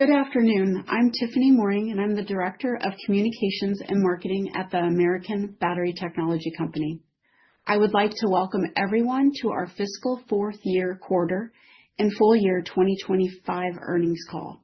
Good afternoon. I'm Tiffany Mooring, and I'm the Director of Communications and Marketing at the American Battery Technology Company. I would like to welcome everyone to our fiscal fourth year quarter and full year 2025 earnings call.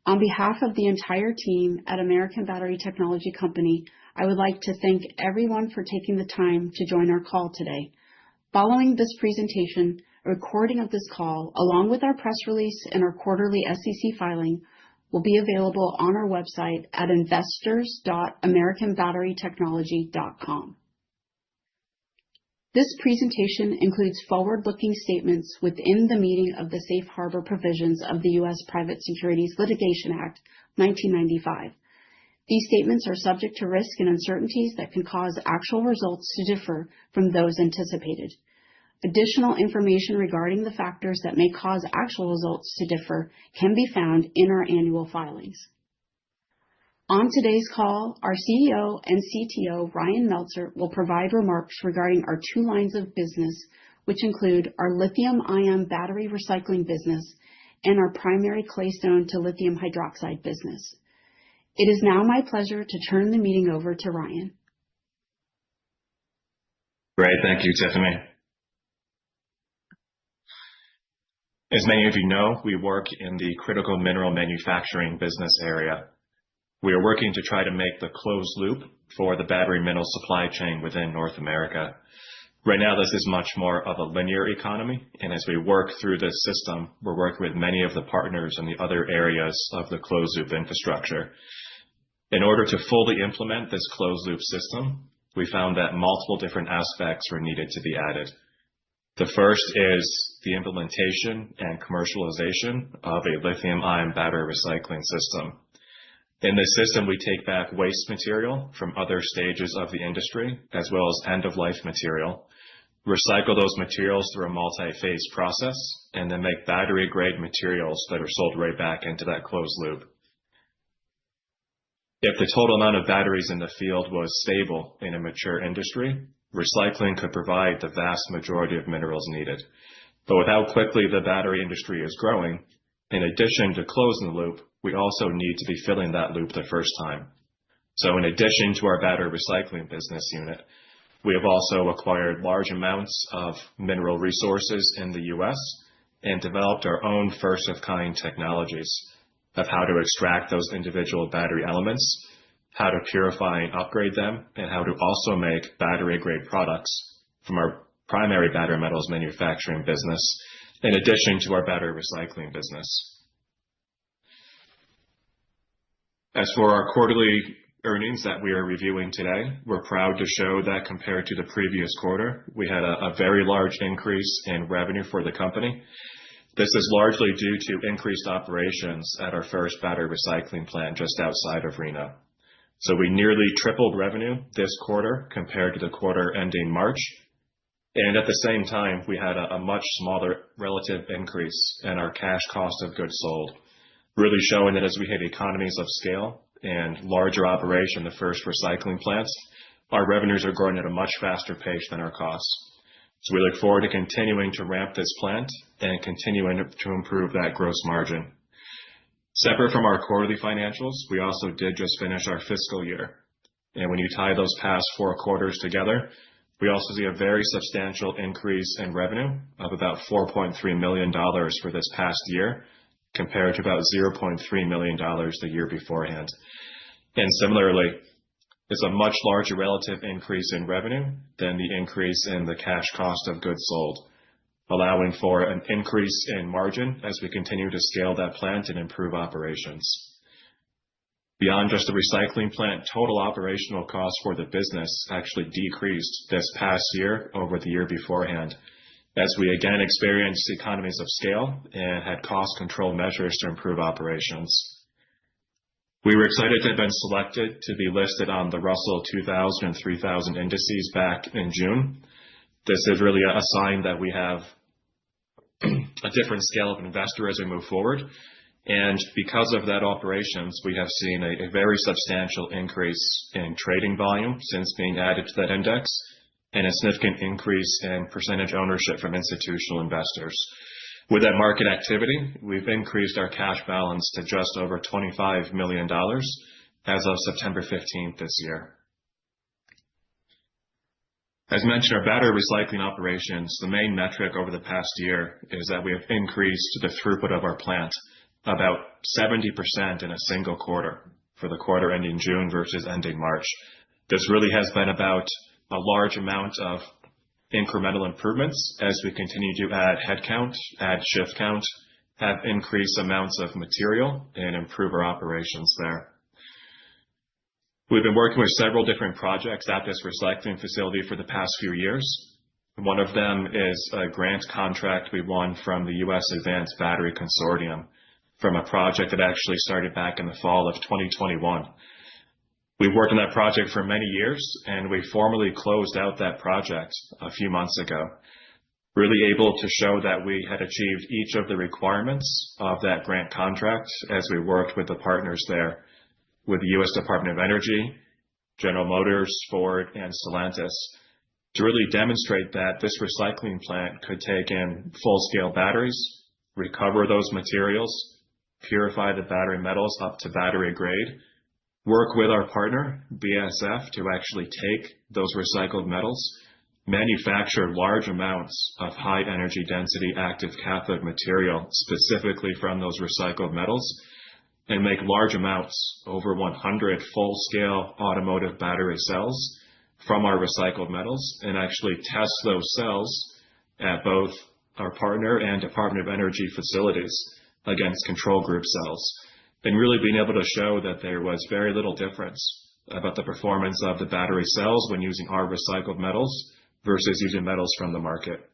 On behalf of the entire team at American Battery Technology Company, I would like to thank everyone for taking the time to join our call today. Following this presentation, a recording of this call, along with our press release and our quarterly SEC filing, will be available on our website at investors.americanbatterytechnology.com. This presentation includes forward-looking statements within the meaning of the Safe Harbor provisions of the U.S. Private Securities Litigation Act, 1995. These statements are subject to risk and uncertainties that can cause actual results to differ from those anticipated. Additional information regarding the factors that may cause actual results to differ can be found in our annual filings. On today's call, our CEO and CTO, Ryan Meltzer, will provide remarks regarding our two lines of business, which include our lithium-ion battery recycling business and our primary claystone to lithium hydroxide business. It is now my pleasure to turn the meeting over to Ryan. Great. Thank you, Tiffany. As many of you know, we work in the critical mineral manufacturing business area. We are working to try to make the closed loop for the battery mineral supply chain within North America. Right now, this is much more of a linear economy, and as we work through this system, we're working with many of the partners in the other areas of the closed loop infrastructure. In order to fully implement this closed loop system, we found that multiple different aspects were needed to be added. The first is the implementation and commercialization of a lithium-ion battery recycling system. In this system, we take back waste material from other stages of the industry, as well as end-of-life material, recycle those materials through a multi-phase process, and then make battery-grade materials that are sold right back into that closed loop. If the total amount of batteries in the field was stable in a mature industry, recycling could provide the vast majority of minerals needed. But with how quickly the battery industry is growing, in addition to closing the loop, we also need to be filling that loop the first time. So in addition to our battery recycling business unit, we have also acquired large amounts of mineral resources in the U.S. and developed our own first-of-kind technologies of how to extract those individual battery elements, how to purify and upgrade them, and how to also make battery-grade products from our primary battery metals manufacturing business, in addition to our battery recycling business. As for our quarterly earnings that we are reviewing today, we're proud to show that compared to the previous quarter, we had a very large increase in revenue for the company. This is largely due to increased operations at our first battery recycling plant just outside of Reno. So we nearly tripled revenue this quarter compared to the quarter ending March. And at the same time, we had a much smaller relative increase in our cash cost of goods sold, really showing that as we hit economies of scale and larger operation, the first recycling plants, our revenues are growing at a much faster pace than our costs. So we look forward to continuing to ramp this plant and continuing to improve that gross margin. Separate from our quarterly financials, we also did just finish our fiscal year. And when you tie those past 4 quarters together, we also see a very substantial increase in revenue of about $4.3 million for this past year, compared to about $0.3 million the year beforehand. And similarly, it's a much larger relative increase in revenue than the increase in the cash cost of goods sold, allowing for an increase in margin as we continue to scale that plant and improve operations. Beyond just the recycling plant, total operational costs for the business actually decreased this past year over the year beforehand, as we again experienced economies of scale and had cost control measures to improve operations. We were excited to have been selected to be listed on the Russell 2000 and 3000 indices back in June. This is really a sign that we have a different scale of investor as we move forward. And because of that operations, we have seen a very substantial increase in trading volume since being added to that index, and a significant increase in percentage ownership from institutional investors. With that market activity, we've increased our cash balance to just over $25 million as of September 15th this year. As mentioned, our battery recycling operations, the main metric over the past year is that we have increased the throughput of our plant about 70% in a single quarter for the quarter ending June versus ending March. This really has been about a large amount of incremental improvements as we continue to add headcount, add shift count, have increased amounts of material, and improve our operations there. We've been working with several different projects at this recycling facility for the past few years. One of them is a grant contract we won from the U.S. Advanced Battery Consortium from a project that actually started back in the fall of 2021. We worked on that project for many years, and we formally closed out that project a few months ago, really able to show that we had achieved each of the requirements of that grant contract as we worked with the partners there, with the U.S. Department of Energy, General Motors, Ford, and Stellantis, to really demonstrate that this recycling plant could take in full-scale batteries, recover those materials, purify the battery metals up to battery grade, work with our partner, BASF, to actually take those recycled metals, manufacture large amounts of high energy density active cathode material specifically from those recycled metals, and make large amounts, over 100 full-scale automotive battery cells from our recycled metals, and actually test those cells at both our partner and Department of Energy facilities against control group cells, and really being able to show that there was very little difference about the performance of the battery cells when using our recycled metals versus using metals from the market.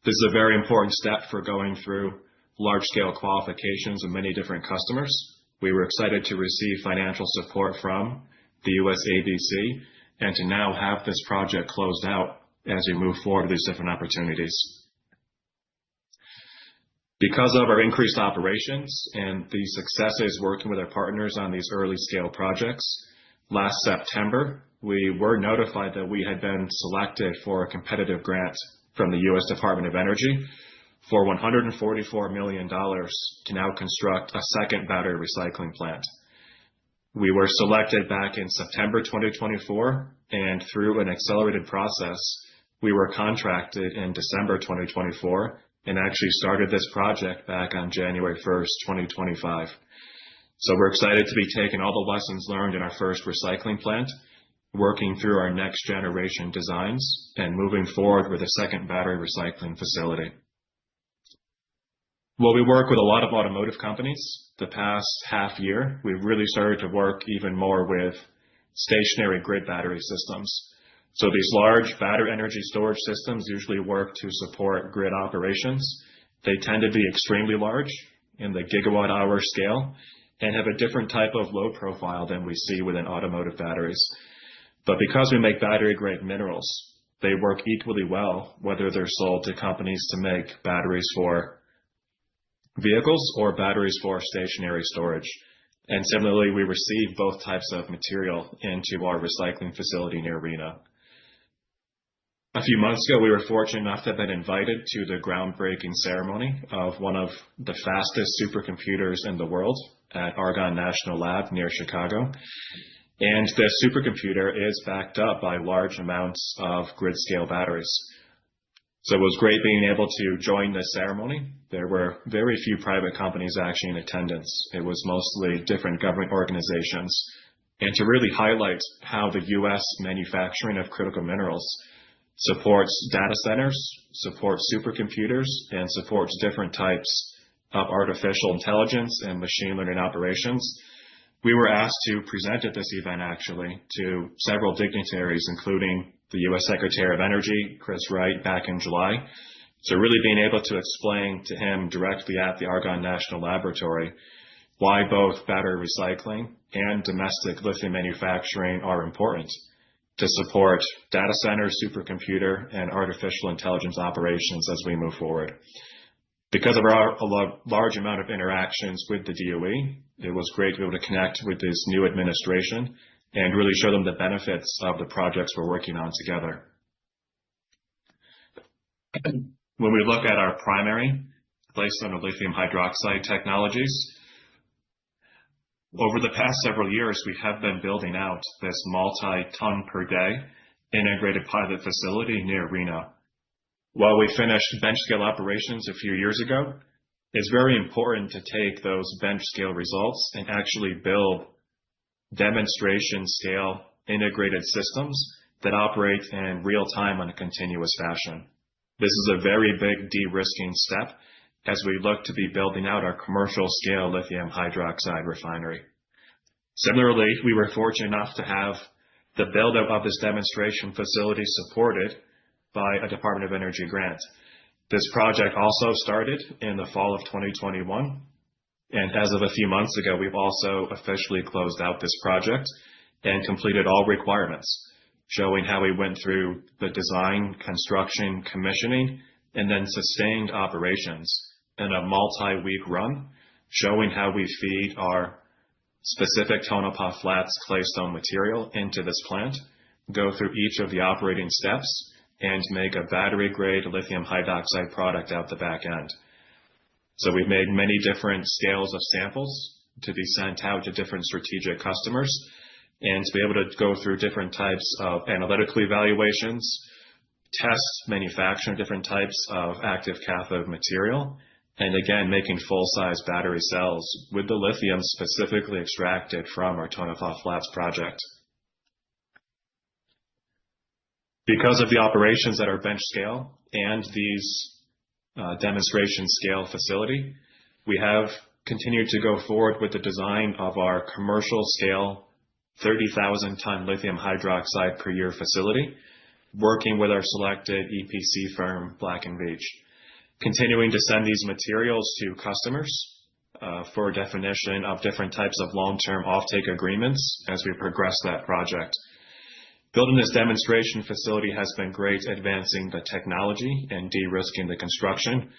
This is a very important step for going through large-scale qualifications of many different customers. We were excited to receive financial support from the US ABC and to now have this project closed out as we move forward with these different opportunities. Because of our increased operations and the successes working with our partners on these early scale projects, last September, we were notified that we had been selected for a competitive grant from the US Department of Energy for $144 million to now construct a second battery recycling plant. We were selected back in September 2024, and through an accelerated process, we were contracted in December 2024 and actually started this project back on January 1st, 2025. So we're excited to be taking all the lessons learned in our first recycling plant, working through our next generation designs, and moving forward with a second battery recycling facility. While we work with a lot of automotive companies, the past half year, we've really started to work even more with stationary grid battery systems. So these large battery energy storage systems usually work to support grid operations. They tend to be extremely large in the gigawatt hour scale and have a different type of load profile than we see within automotive batteries. But because we make battery grade minerals, they work equally well whether they're sold to companies to make batteries for vehicles or batteries for stationary storage. And similarly, we receive both types of material into our recycling facility near Reno. A few months ago, we were fortunate enough to have been invited to the groundbreaking ceremony of one of the fastest supercomputers in the world at Argonne National Lab near Chicago. And this supercomputer is backed up by large amounts of grid-scale batteries. So it was great being able to join this ceremony. There were very few private companies actually in attendance. It was mostly different government organizations. And to really highlight how the U.S. manufacturing of critical minerals supports data centers, supports supercomputers, and supports different types of artificial intelligence and machine learning operations, we were asked to present at this event actually to several dignitaries, including the U.S. Secretary of Energy, Chris Wright, back in July. So really being able to explain to him directly at the Argonne National Laboratory why both battery recycling and domestic lithium manufacturing are important to support data centers, supercomputer, and artificial intelligence operations as we move forward. Because of our large amount of interactions with the DOE, it was great to be able to connect with this new administration and really show them the benefits of the projects we're working on together. When we look at our primary claystone or lithium hydroxide technologies, over the past several years, we have been building out this multi-ton per day integrated pilot facility near Reno. While we finished bench scale operations a few years ago, it's very important to take those bench scale results and actually build demonstration scale integrated systems that operate in real time in a continuous fashion. This is a very big de-risking step as we look to be building out our commercial scale lithium hydroxide refinery. Similarly, we were fortunate enough to have the buildup of this demonstration facility supported by a Department of Energy grant. This project also started in the fall of 2021, and as of a few months ago, we've also officially closed out this project and completed all requirements, showing how we went through the design, construction, commissioning, and then sustained operations in a multi-week run, showing how we feed our specific Tonopah Flats claystone material into this plant, go through each of the operating steps, and make a battery-grade lithium hydroxide product out the back end. So we've made many different scales of samples to be sent out to different strategic customers and to be able to go through different types of analytical evaluations, test manufacturing different types of active cathode material, and again, making full-size battery cells with the lithium specifically extracted from our Tonopah Flats project. Because of the operations at our bench scale and these demonstration scale facility, we have continued to go forward with the design of our commercial scale 30,000 ton lithium hydroxide per year facility, working with our selected EPC firm, Black & Veatch, continuing to send these materials to customers for definition of different types of long-term offtake agreements as we progress that project. Building this demonstration facility has been great, advancing the technology and de-risking the construction,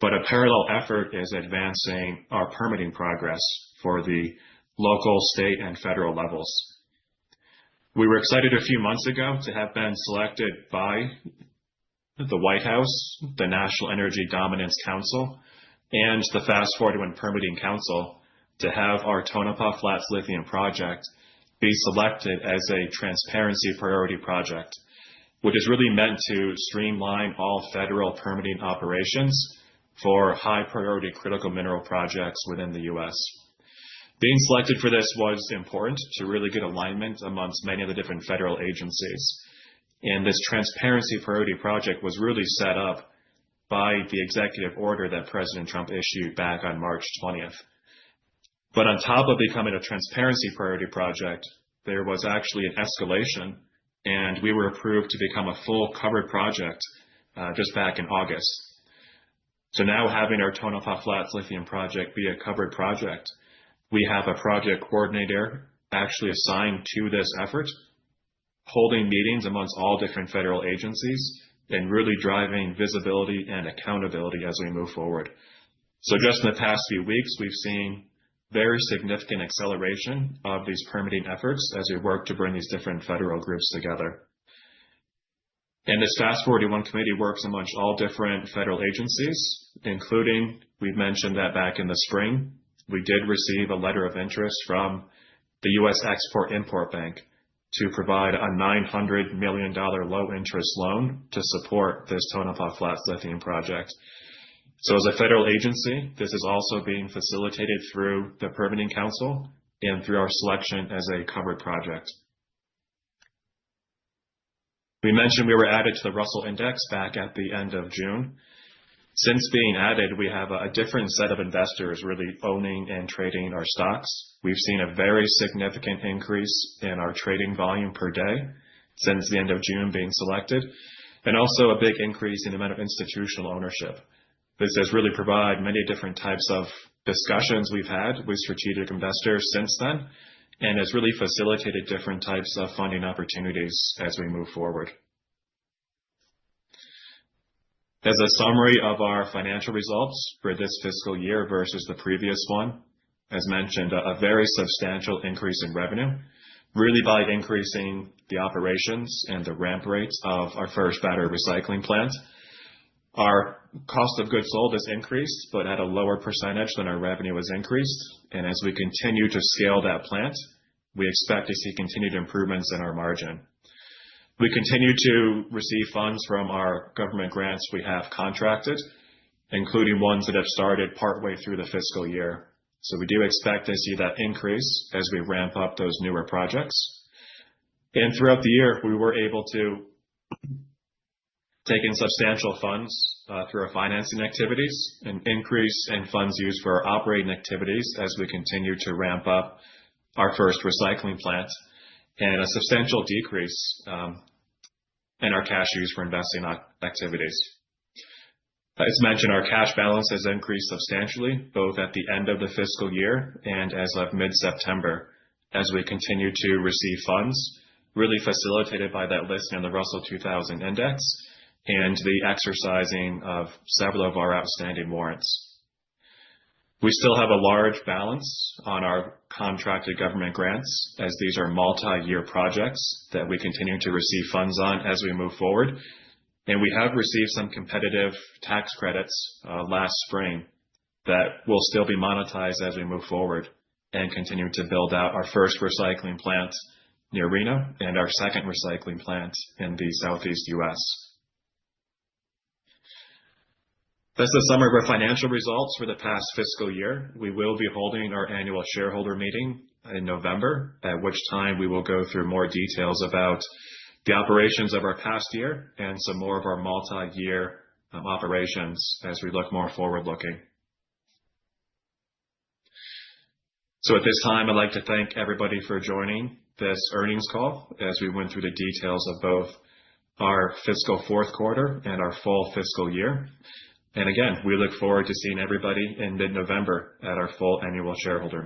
but a parallel effort is advancing our permitting progress for the local, state, and federal levels. We were excited a few months ago to have been selected by the White House, the National Energy Dominance Council, and the FAST-41 Permitting Council to have our Tonopah Flats lithium project be selected as a transparency priority project, which is really meant to streamline all federal permitting operations for high priority critical mineral projects within the U.S. Being selected for this was important to really get alignment amongst many of the different federal agencies. And this transparency priority project was really set up by the executive order that President Trump issued back on March 20th. But on top of becoming a transparency priority project, there was actually an escalation, and we were approved to become a full covered project just back in August. So now having our Tonopah Flats lithium project be a covered project, we have a project coordinator actually assigned to this effort, holding meetings amongst all different federal agencies and really driving visibility and accountability as we move forward. So just in the past few weeks, we've seen very significant acceleration of these permitting efforts as we work to bring these different federal groups together. And this FAST-41 committee works amongst all different federal agencies, including, we've mentioned that back in the spring, we did receive a letter of interest from the U.S. Export-Import Bank to provide a $900 million low-interest loan to support this Tonopah Flats lithium project. So as a federal agency, this is also being facilitated through the Permitting Council and through our selection as a covered project. We mentioned we were added to the Russell Index back at the end of June. Since being added, we have a different set of investors really owning and trading our stocks. We've seen a very significant increase in our trading volume per day since the end of June being selected, and also a big increase in the amount of institutional ownership. This has really provided many different types of discussions we've had with strategic investors since then, and has really facilitated different types of funding opportunities as we move forward. As a summary of our financial results for this fiscal year versus the previous one, as mentioned, a very substantial increase in revenue, really by increasing the operations and the ramp rates of our first battery recycling plant. Our cost of goods sold has increased, but at a lower percentage than our revenue has increased. And as we continue to scale that plant, we expect to see continued improvements in our margin. We continue to receive funds from our government grants we have contracted, including ones that have started partway through the fiscal year. So we do expect to see that increase as we ramp up those newer projects. And throughout the year, we were able to take in substantial funds through our financing activities, an increase in funds used for our operating activities as we continue to ramp up our first recycling plant, and a substantial decrease in our cash used for investing activities. As mentioned, our cash balance has increased substantially, both at the end of the fiscal year and as of mid-September, as we continue to receive funds, really facilitated by that listing on the Russell 2000 Index and the exercising of several of our outstanding warrants. We still have a large balance on our contracted government grants, as these are multi-year projects that we continue to receive funds on as we move forward. And we have received some competitive tax credits last spring that will still be monetized as we move forward and continue to build out our first recycling plant near Reno and our second recycling plant in the Southeast U.S. That's the summary of our financial results for the past fiscal year. We will be holding our annual shareholder meeting in November, at which time we will go through more details about the operations of our past year and some more of our multi-year operations as we look more forward-looking. So at this time, I'd like to thank everybody for joining this earnings call as we went through the details of both our fiscal fourth quarter and our full fiscal year. And again, we look forward to seeing everybody in mid-November at our full annual shareholder meeting.